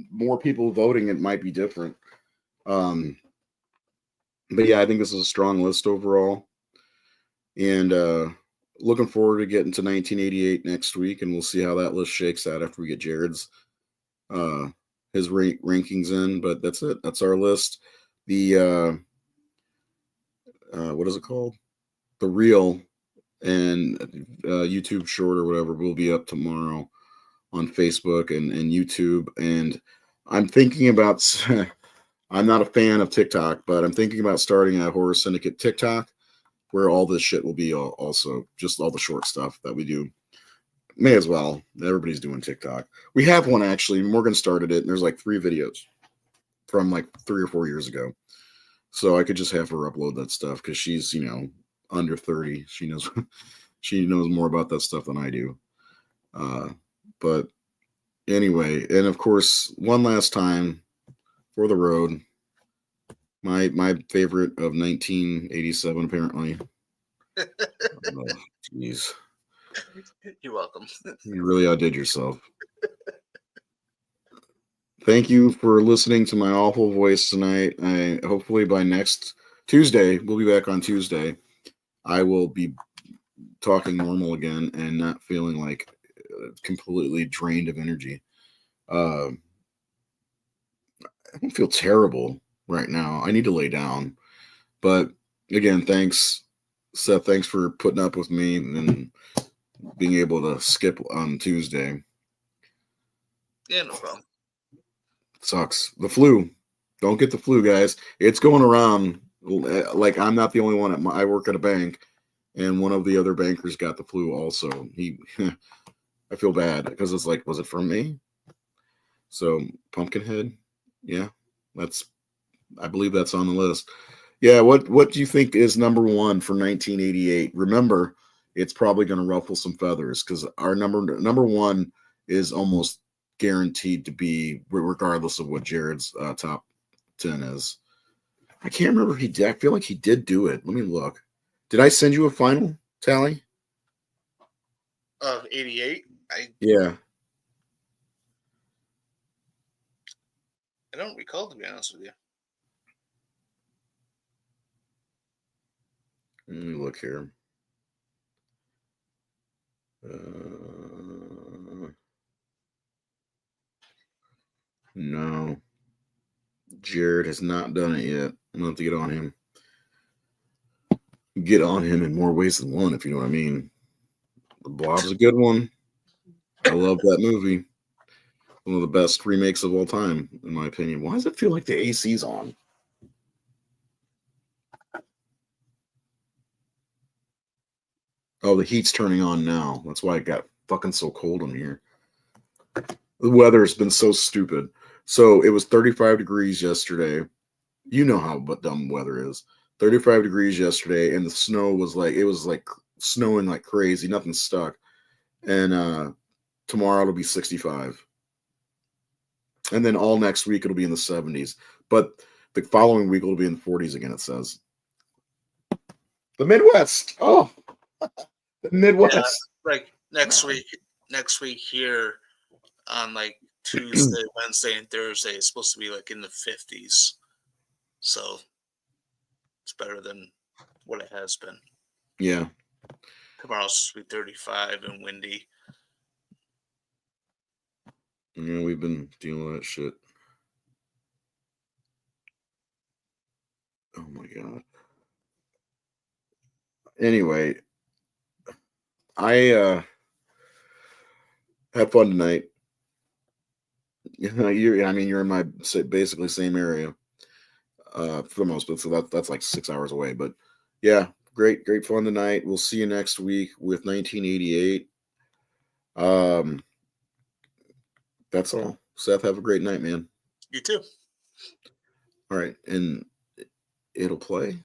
more people voting, it might be different. But yeah, I think this is a strong list overall, and looking forward to getting to 1988 next week, and we'll see how that list shakes out after we get Jared's his rankings in. But that's it. That's our list. The what is it called? The Reel and YouTube short or whatever will be up tomorrow on Facebook and YouTube. And I'm thinking about. I'm not a fan of TikTok, but I'm thinking about starting a Horror Syndicate TikTok where all this shit will be also just all the short stuff that we do. May as well. Everybody's doing TikTok. We have one actually. Morgan started it, and there's like 3 videos from like 3 or 4 years ago. So I could just have her upload that stuff because she's, under 30. She knows more about that stuff than I do. But anyway, and of course, one last time for the road. My favorite of 1987, apparently. Jeez. You're welcome. You really outdid yourself. Thank you for listening to my awful voice tonight. Hopefully by next Tuesday, we'll be back on Tuesday. I will be talking normal again and not feeling like completely drained of energy. I don't feel terrible right now. I need to lay down. But again, thanks, Seth. Thanks for putting up with me and being able to skip on Tuesday. Yeah, no problem. Sucks. The flu. Don't get the flu, guys. It's going around. Like, I'm not the only one. I work at a bank, and one of the other bankers got the flu also. I feel bad because it's like, was it from me? So Pumpkinhead, yeah, I believe that's on the list. Yeah, what do you think is number one for 1988? Remember, it's probably going to ruffle some feathers because our number one is almost guaranteed to be, regardless of what Jared's top 10 is. I can't remember if he did. I feel like he did do it. Let me look. Did I send you a final tally? Of 88? Yeah. I don't recall, to be honest with you. Let me look here. No. Jared has not done it yet. I'm going to have to get on him. Get on him in more ways than one, if you know what I mean. The Blob's a good one. I love that movie. One of the best remakes of all time, in my opinion. Why does it feel like the AC's on? Oh, the heat's turning on now. That's why it got fucking so cold in here. The weather's been so stupid. So it was 35 degrees yesterday. You know how dumb weather is. 35 degrees yesterday, and the snow was like, it was like snowing like crazy. Nothing stuck. And tomorrow it'll be 65. And then all next week it'll be in the 70s. But the following week it'll be in the 40s again, it says. The Midwest. Oh, the Midwest. Yeah, like next week here on like Tuesday, Wednesday, and Thursday, it's supposed to be like in the 50s. So it's better than what it has been. Yeah. Tomorrow's supposed to be 35 and windy. Yeah, we've been dealing with that shit. Oh my god. Anyway, I had fun tonight. You're in my basically same area for the most part, so that's like 6 hours away. But yeah, great fun tonight. We'll see you next week with 1988. That's all. Seth, have a great night, man. You too. All right, and it'll play.